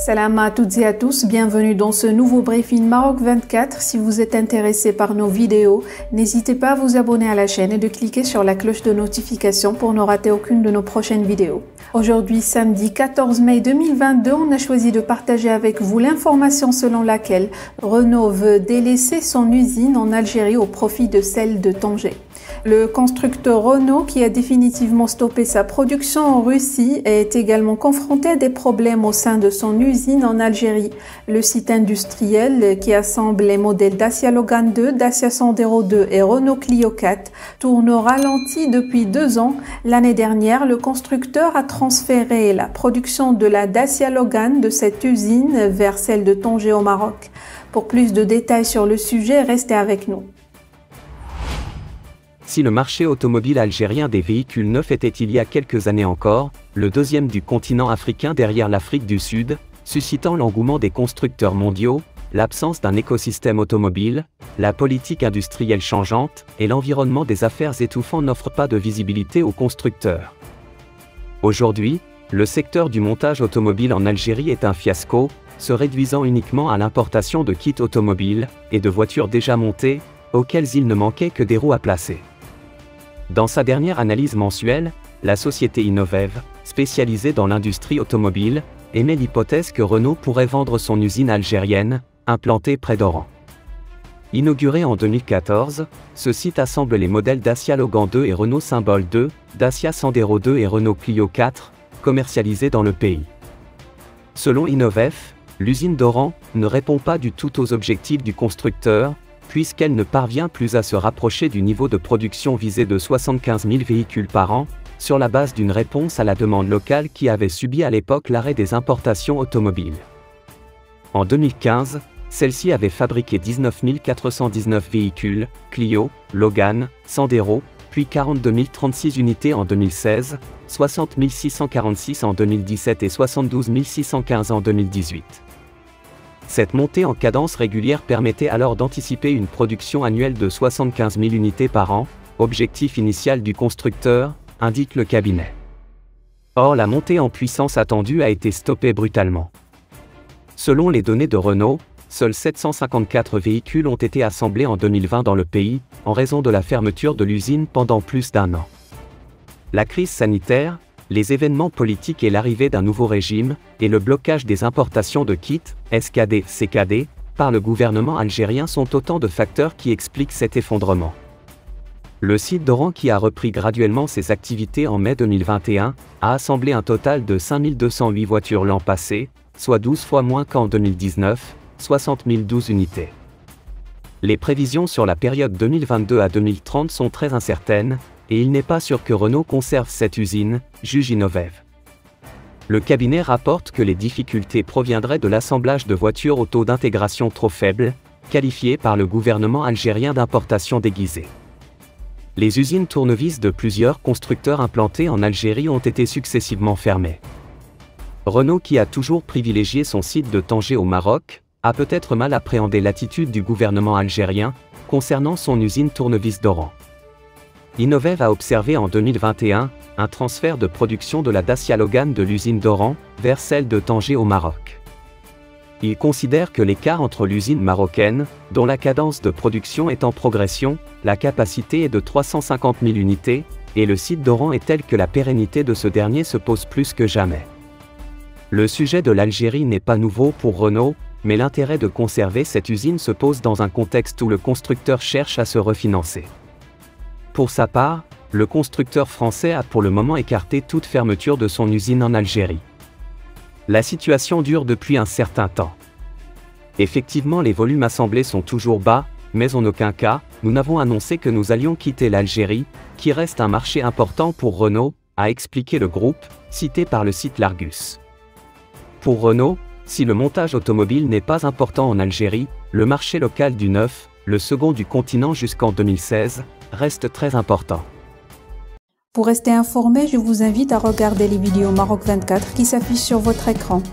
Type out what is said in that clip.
Salam à toutes et à tous, bienvenue dans ce nouveau briefing Maroc 24. Si vous êtes intéressé par nos vidéos, n'hésitez pas à vous abonner à la chaîne et de cliquer sur la cloche de notification pour ne rater aucune de nos prochaines vidéos. Aujourd'hui, samedi 14 mai 2022, on a choisi de partager avec vous l'information selon laquelle Renault veut délaisser son usine en Algérie au profit de celle de Tanger. Le constructeur Renault, qui a définitivement stoppé sa production en Russie, est également confronté à des problèmes au sein de son usine en Algérie. Le site industriel qui assemble les modèles Dacia Logan 2, Dacia Sandero 2 et Renault Clio 4 tourne au ralenti depuis 2 ans. L'année dernière, le constructeur a transféré la production de la Dacia Logan de cette usine vers celle de Tanger au Maroc. Pour plus de détails sur le sujet, restez avec nous. Si le marché automobile algérien des véhicules neufs était il y a quelques années encore, le deuxième du continent africain derrière l'Afrique du Sud, suscitant l'engouement des constructeurs mondiaux, l'absence d'un écosystème automobile, la politique industrielle changeante et l'environnement des affaires étouffant n'offrent pas de visibilité aux constructeurs. Aujourd'hui, le secteur du montage automobile en Algérie est un fiasco, se réduisant uniquement à l'importation de kits automobiles et de voitures déjà montées, auxquelles il ne manquait que des roues à placer. Dans sa dernière analyse mensuelle, la société Innovev, spécialisée dans l'industrie automobile, émet l'hypothèse que Renault pourrait vendre son usine algérienne, implantée près d'Oran. Inauguré en 2014, ce site assemble les modèles Dacia Logan 2 et Renault Symbol 2, Dacia Sandero 2 et Renault Clio 4, commercialisés dans le pays. Selon Innovev, l'usine d'Oran ne répond pas du tout aux objectifs du constructeur, puisqu'elle ne parvient plus à se rapprocher du niveau de production visé de 75 000 véhicules par an, sur la base d'une réponse à la demande locale qui avait subi à l'époque l'arrêt des importations automobiles. En 2015, celle-ci avait fabriqué 19 419 véhicules, Clio, Logan, Sandero, puis 42 036 unités en 2016, 60 646 en 2017 et 72 615 en 2018. Cette montée en cadence régulière permettait alors d'anticiper une production annuelle de 75 000 unités par an, objectif initial du constructeur, indique le cabinet. Or la montée en puissance attendue a été stoppée brutalement. Selon les données de Renault, seuls 754 véhicules ont été assemblés en 2020 dans le pays, en raison de la fermeture de l'usine pendant plus d'1 an. La crise sanitaire, les événements politiques et l'arrivée d'un nouveau régime, et le blocage des importations de kits, SKD, CKD, par le gouvernement algérien sont autant de facteurs qui expliquent cet effondrement. Le site d'Oran, qui a repris graduellement ses activités en mai 2021, a assemblé un total de 5 208 voitures l'an passé, soit 12 fois moins qu'en 2019, 60 012 unités. Les prévisions sur la période 2022 à 2030 sont très incertaines, et il n'est pas sûr que Renault conserve cette usine, juge Innovev. Le cabinet rapporte que les difficultés proviendraient de l'assemblage de voitures au taux d'intégration trop faible, qualifié par le gouvernement algérien d'importation déguisée. Les usines tournevis de plusieurs constructeurs implantés en Algérie ont été successivement fermées. Renault, qui a toujours privilégié son site de Tanger au Maroc, a peut-être mal appréhendé l'attitude du gouvernement algérien concernant son usine tournevis d'Oran. Innovev a observé en 2021 un transfert de production de la Dacia Logan de l'usine d'Oran vers celle de Tanger au Maroc. Il considère que l'écart entre l'usine marocaine, dont la cadence de production est en progression, la capacité est de 350 000 unités, et le site d'Oran est tel que la pérennité de ce dernier se pose plus que jamais. Le sujet de l'Algérie n'est pas nouveau pour Renault, mais l'intérêt de conserver cette usine se pose dans un contexte où le constructeur cherche à se refinancer. Pour sa part, le constructeur français a pour le moment écarté toute fermeture de son usine en Algérie. La situation dure depuis un certain temps. Effectivement, les volumes assemblés sont toujours bas, mais en aucun cas, nous n'avons annoncé que nous allions quitter l'Algérie, qui reste un marché important pour Renault, a expliqué le groupe, cité par le site L'Argus. Pour Renault, si le montage automobile n'est pas important en Algérie, le marché local du neuf, le second du continent jusqu'en 2016, reste très important. Pour rester informé, je vous invite à regarder les vidéos Maroc 24 qui s'affichent sur votre écran.